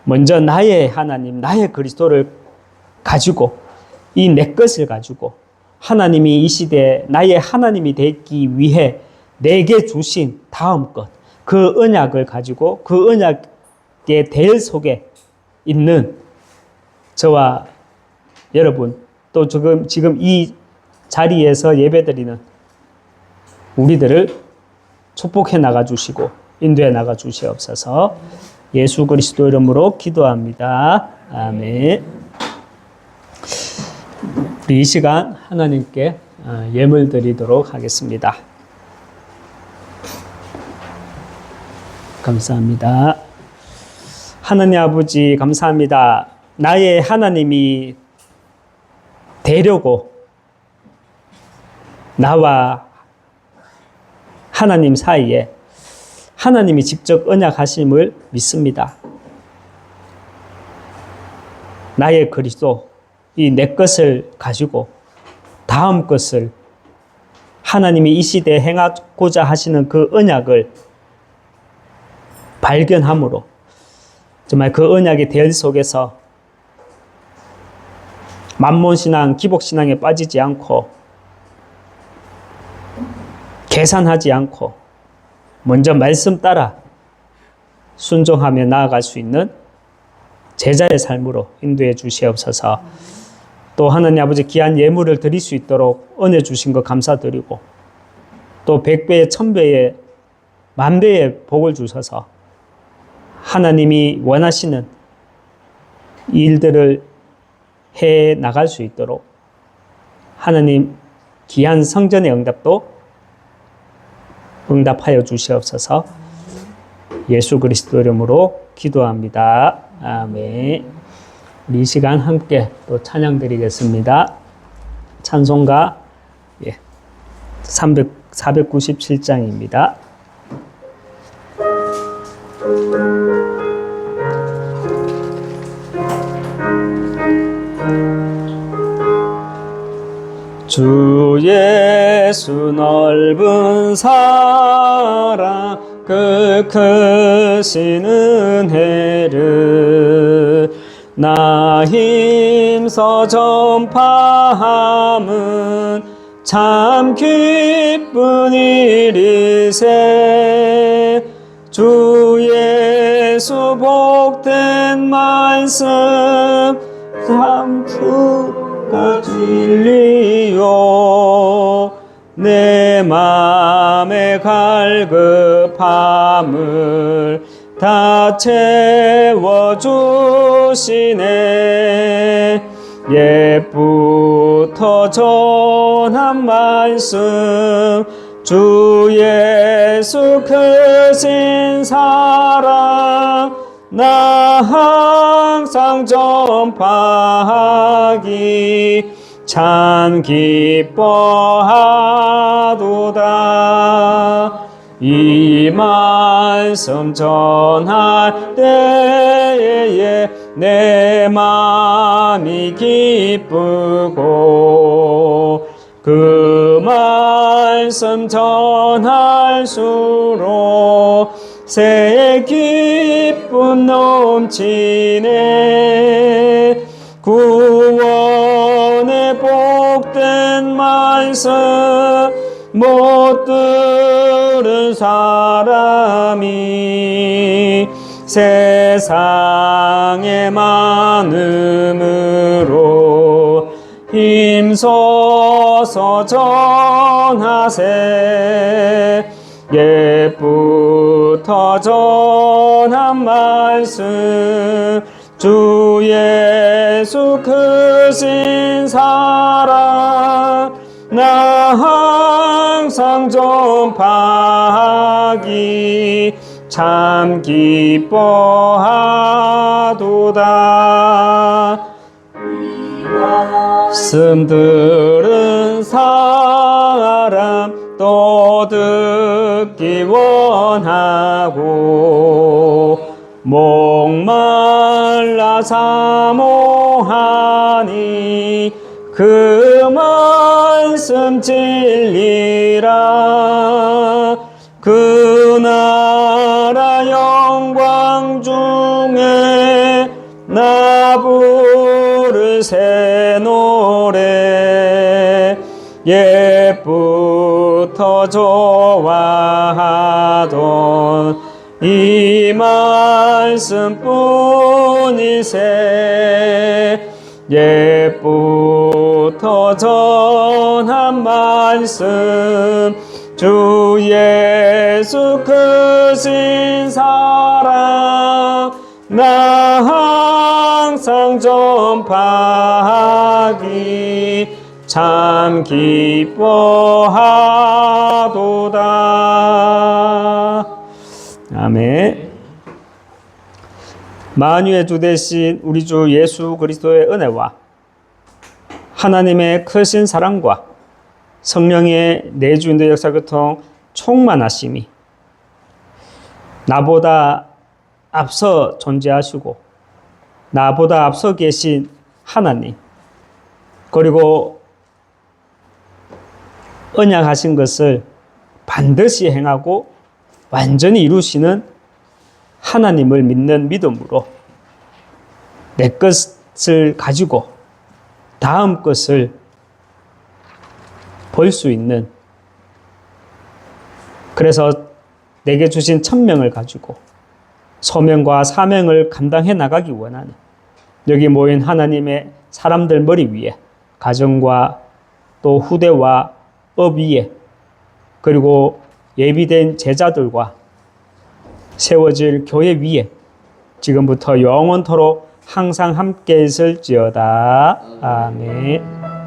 먼저 나의 하나님, 나의 그리스도를 가지고, 이 내 것을 가지고 하나님이 이 시대에 나의 하나님이 되기 위해 내게 주신 다음 것, 그 언약을 가지고 그 언약의 대열 속에 있는 저와 여러분, 또 지금 이 자리에서 예배드리는 우리들을 축복해 나가 주시고 인도해 나가 주시옵소서. 예수 그리스도 이름으로 기도합니다. 아멘. 우리 이 시간 하나님께 예물 드리도록 하겠습니다. 감사합니다. 하나님 아버지, 감사합니다. 나의 하나님이 되려고 나와 하나님 사이에 하나님이 직접 언약하심을 믿습니다. 나의 그리스도, 이 내 것을 가지고 다음 것을 하나님이 이 시대에 행하고자 하시는 그 언약을 발견함으로 정말 그 언약의 대열 속에서 만몬신앙, 기복신앙에 빠지지 않고 계산하지 않고 먼저 말씀 따라 순종하며 나아갈 수 있는 제자의 삶으로 인도해 주시옵소서. 또 하나님 아버지 귀한 예물을 드릴 수 있도록 은혜 주신 것 감사드리고 또 100배의 1000배의 10,000배의 복을 주셔서 하나님이 원하시는 일들을 해 나갈 수 있도록 하나님 귀한 성전의 응답도 응답하여 주시옵소서. 예수 그리스도 이름으로 기도합니다. 아멘. 우리 이 시간 함께 또 찬양 드리겠습니다. 찬송가 497장입니다. 주 예수 넓은 사랑 그 크신 은혜를 나 힘써 전파함은 참 기쁜 일이세. 주 예수 복된 말씀 참 주가 진리요 내 맘의 갈급함을 다 채워주시네. 옛부터 전한 말씀 주 예수 크신 사랑 나 항상 전파하기 참 기뻐하도다. 이 말씀 전할 때에 내 마음이 기쁘고 그 말씀 전할수록 새 기쁨 넘치네. 구원의 복된 말씀 못 들은 사람이 세상에 많음으로 힘써서 전하세. 옛부터 전한 말씀 주 예수 크신 사랑 나 항상 전파하기 참 기뻐하도다. 말씀 들은 사람 또 듣기 원하고 목말라 사모하니 그 말씀 진리라. 그 나라 영광 중에 나 부를 새 노래 옛부터 좋아하던 이 말씀뿐이세. 옛부터 전한 말씀 주 예수 크신 사랑 나 항상 전파하기 참 기뻐하도다. 아멘. 만유의 주 대신 우리 주 예수 그리스도의 은혜와 하나님의 크신 사랑과 성령의 내주인도 역사교통 충만하심이 나보다 앞서 존재하시고 나보다 앞서 계신 하나님, 그리고 언약하신 것을 반드시 행하고 완전히 이루시는 하나님을 믿는 믿음으로 내 것을 가지고 다음 것을 볼 수 있는, 그래서 내게 주신 천명을 가지고 소명과 사명을 감당해 나가기 원하는 여기 모인 하나님의 사람들 머리 위에, 가정과 또 후대와 업 위에, 그리고 예비된 제자들과 세워질 교회 위에 지금부터 영원토록 항상 함께 있을지어다. 아멘.